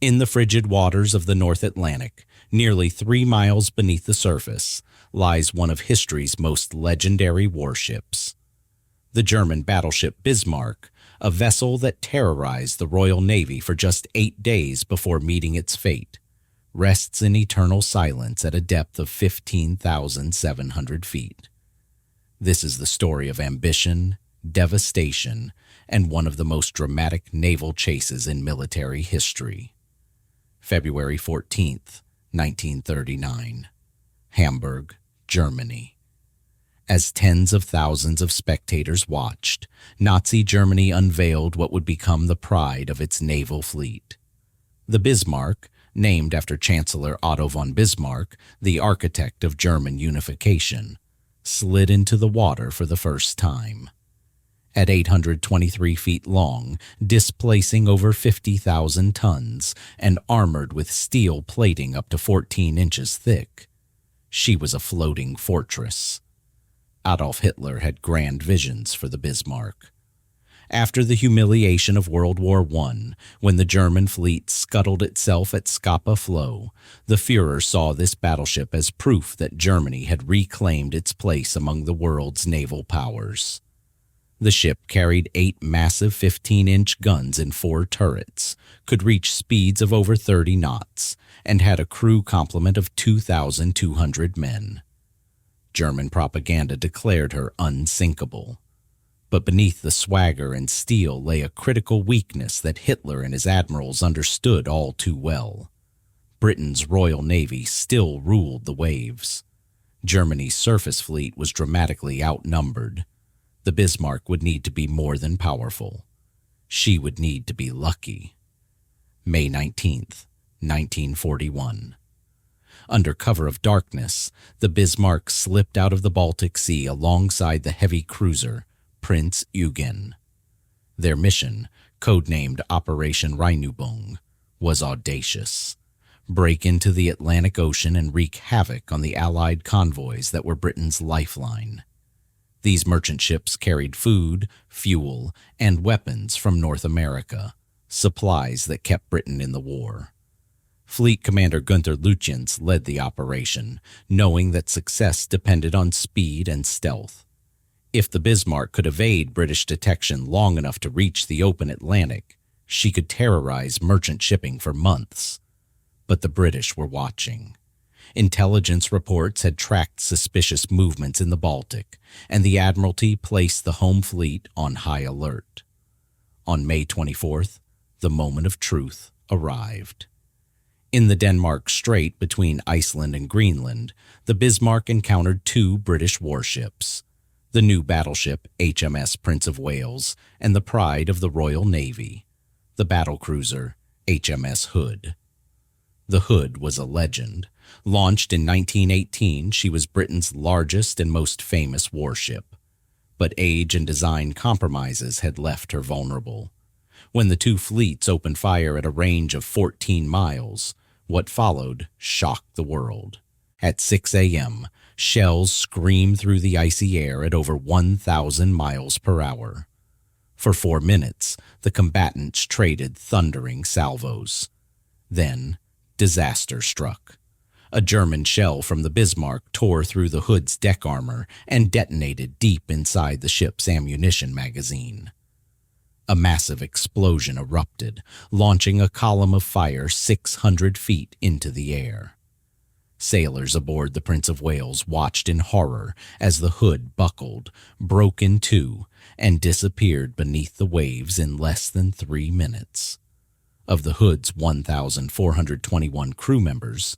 In the frigid waters of the North Atlantic, nearly 3 miles beneath the surface, lies one of history's most legendary warships. The German battleship Bismarck, a vessel that terrorized the Royal Navy for just 8 days before meeting its fate, rests in eternal silence at a depth of 15,700 feet. This is the story of ambition, devastation, and one of the most dramatic naval chases in military history. February 14th, 1939. Hamburg, Germany. As tens of thousands of spectators watched, Nazi Germany unveiled what would become the pride of its naval fleet. The Bismarck, named after Chancellor Otto von Bismarck, the architect of German unification, slid into the water for the first time. At 823 feet long, displacing over 50,000 tons, and armored with steel plating up to 14 inches thick, she was a floating fortress. Adolf Hitler had grand visions for the Bismarck. After the humiliation of World War I, when the German fleet scuttled itself at Scapa Flow, the Führer saw this battleship as proof that Germany had reclaimed its place among the world's naval powers. The ship carried 8 massive 15-inch guns and 4 turrets, could reach speeds of over 30 knots, and had a crew complement of 2,200 men. German propaganda declared her unsinkable. But beneath the swagger and steel lay a critical weakness that Hitler and his admirals understood all too well. Britain's Royal Navy still ruled the waves. Germany's surface fleet was dramatically outnumbered. The Bismarck would need to be more than powerful. She would need to be lucky. May 19th, 1941. Under cover of darkness, the Bismarck slipped out of the Baltic Sea alongside the heavy cruiser Prince Eugen. Their mission, codenamed Operation Rheinübung, was audacious. Break into the Atlantic Ocean and wreak havoc on the Allied convoys that were Britain's lifeline. These merchant ships carried food, fuel, and weapons from North America, supplies that kept Britain in the war. Fleet Commander Gunther Lütjens led the operation, knowing that success depended on speed and stealth. If the Bismarck could evade British detection long enough to reach the open Atlantic, she could terrorize merchant shipping for months. But the British were watching. Intelligence reports had tracked suspicious movements in the Baltic, and the Admiralty placed the home fleet on high alert. On May 24th, the moment of truth arrived. In the Denmark Strait between Iceland and Greenland, the Bismarck encountered 2 British warships, the new battleship HMS Prince of Wales and the pride of the Royal Navy, the battlecruiser HMS Hood. The Hood was a legend. Launched in 1918, she was Britain's largest and most famous warship. But age and design compromises had left her vulnerable. When the 2 fleets opened fire at a range of 14 miles, what followed shocked the world. At 6 a.m., shells screamed through the icy air at over 1,000 miles per hour. For 4 minutes, the combatants traded thundering salvos. Then, disaster struck. A German shell from the Bismarck tore through the Hood's deck armor and detonated deep inside the ship's ammunition magazine. A massive explosion erupted, launching a column of fire 600 feet into the air. Sailors aboard the Prince of Wales watched in horror as the Hood buckled, broke in two, and disappeared beneath the waves in less than 3 minutes. Of the Hood's 1,421 crew members,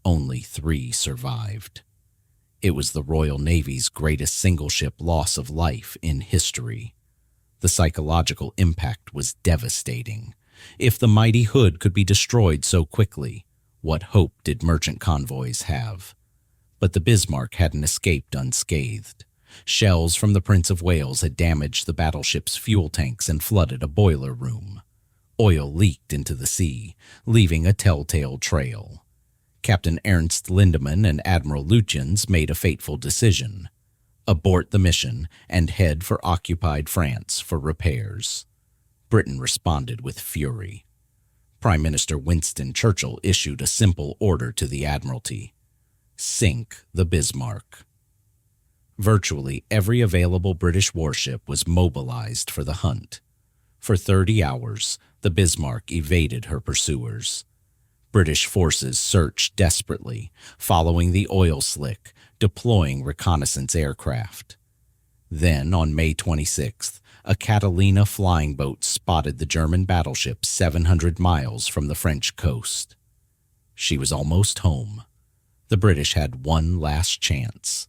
only 3 survived. It was the Royal Navy's greatest single-ship loss of life in history. The psychological impact was devastating. If the mighty Hood could be destroyed so quickly, what hope did merchant convoys have? But the Bismarck hadn't escaped unscathed. Shells from the Prince of Wales had damaged the battleship's fuel tanks and flooded a boiler room. Oil leaked into the sea, leaving a telltale trail. Captain Ernst Lindemann and Admiral Lütjens made a fateful decision: abort the mission and head for occupied France for repairs. Britain responded with fury. Prime Minister Winston Churchill issued a simple order to the Admiralty: sink the Bismarck. Virtually every available British warship was mobilized for the hunt. For 30 hours, the Bismarck evaded her pursuers. British forces searched desperately, following the oil slick, deploying reconnaissance aircraft. Then, on May 26th, a Catalina flying boat spotted the German battleship 700 miles from the French coast. She was almost home. The British had one last chance.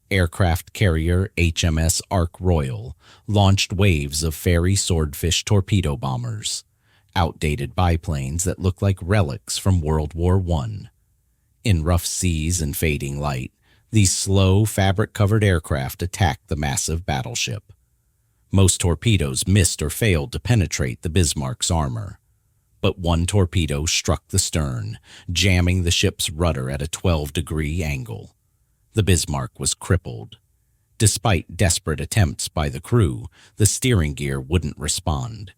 Aircraft carrier HMS Royal launched waves of Fairey Swordfish torpedo bombers, outdated biplanes that looked like relics from World War I. In rough seas and fading light, these slow, fabric-covered aircraft attacked the massive battleship. Most torpedoes missed or failed to penetrate the Bismarck's armor. But one torpedo struck the stern, jamming the ship's rudder at a 12-degree angle. The Bismarck was crippled. Despite desperate attempts by the crew, the steering gear wouldn't respond.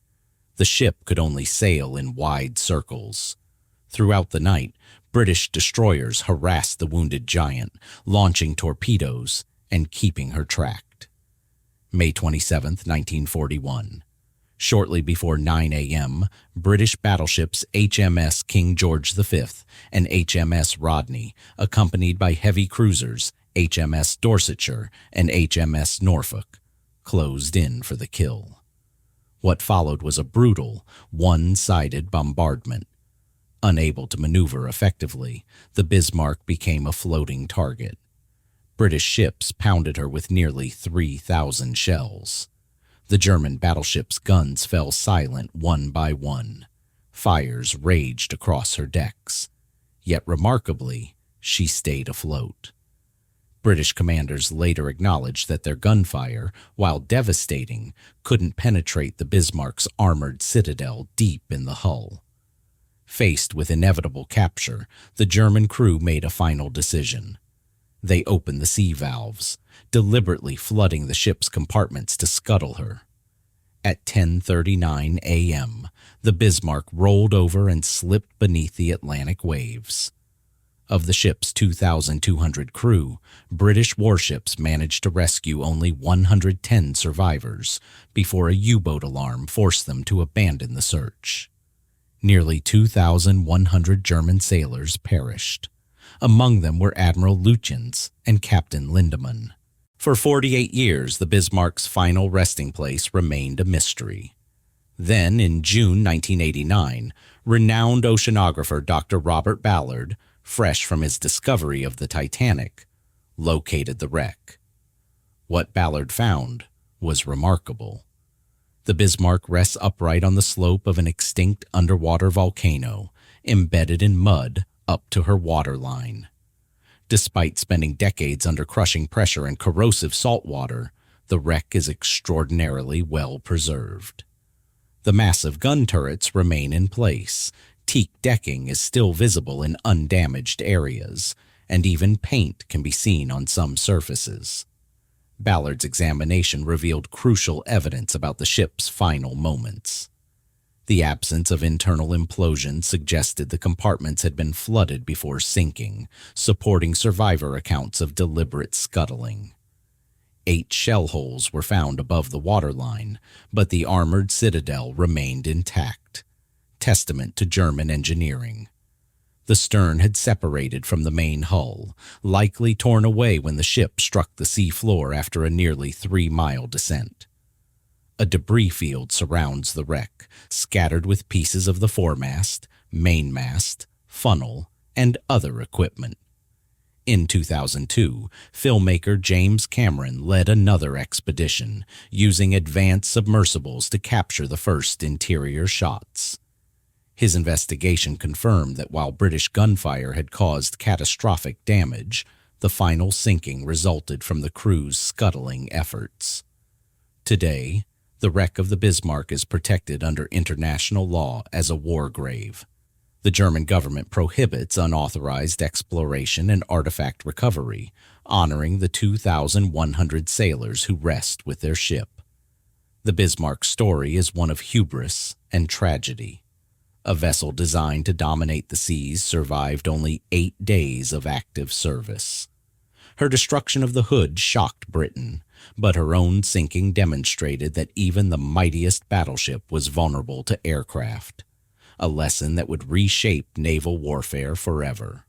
The ship could only sail in wide circles. Throughout the night, British destroyers harassed the wounded giant, launching torpedoes and keeping her tracked. May 27, 1941. Shortly before 9 a.m., British battleships HMS King George V and HMS Rodney, accompanied by heavy cruisers HMS Dorsetshire and HMS Norfolk, closed in for the kill. What followed was a brutal, one-sided bombardment. Unable to maneuver effectively, the Bismarck became a floating target. British ships pounded her with nearly 3,000 shells. The German battleship's guns fell silent one by one. Fires raged across her decks. Yet remarkably, she stayed afloat. British commanders later acknowledged that their gunfire, while devastating, couldn't penetrate the Bismarck's armored citadel deep in the hull. Faced with inevitable capture, the German crew made a final decision. They opened the sea valves, deliberately flooding the ship's compartments to scuttle her. At 10:39 a.m., the Bismarck rolled over and slipped beneath the Atlantic waves. Of the ship's 2,200 crew, British warships managed to rescue only 110 survivors before a U-boat alarm forced them to abandon the search. Nearly 2,100 German sailors perished. Among them were Admiral Lütjens and Captain Lindemann. For 48 years, the Bismarck's final resting place remained a mystery. Then, in June 1989, renowned oceanographer Dr. Robert Ballard, fresh from his discovery of the Titanic, located the wreck. What Ballard found was remarkable. The Bismarck rests upright on the slope of an extinct underwater volcano, embedded in mud up to her waterline. Despite spending decades under crushing pressure and corrosive salt water, the wreck is extraordinarily well preserved. The massive gun turrets remain in place, teak decking is still visible in undamaged areas, and even paint can be seen on some surfaces. Ballard's examination revealed crucial evidence about the ship's final moments. The absence of internal implosion suggested the compartments had been flooded before sinking, supporting survivor accounts of deliberate scuttling. 8 shell holes were found above the waterline, but the armored citadel remained intact, testament to German engineering. The stern had separated from the main hull, likely torn away when the ship struck the sea floor after a nearly 3-mile descent. A debris field surrounds the wreck, scattered with pieces of the foremast, mainmast, funnel, and other equipment. In 2002, filmmaker James Cameron led another expedition, using advanced submersibles to capture the first interior shots. His investigation confirmed that while British gunfire had caused catastrophic damage, the final sinking resulted from the crew's scuttling efforts. Today, the wreck of the Bismarck is protected under international law as a war grave. The German government prohibits unauthorized exploration and artifact recovery, honoring the 2,100 sailors who rest with their ship. The Bismarck story is one of hubris and tragedy, A vessel designed to dominate the seas survived only 8 days of active service. Her destruction of the Hood shocked Britain, but her own sinking demonstrated that even the mightiest battleship was vulnerable to aircraft, a lesson that would reshape naval warfare forever.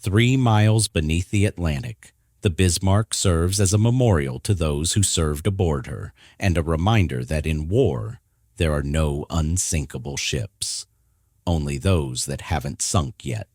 3 miles beneath the Atlantic, the Bismarck serves as a memorial to those who served aboard her and a reminder that in war, there are no unsinkable ships, only those that haven't sunk yet.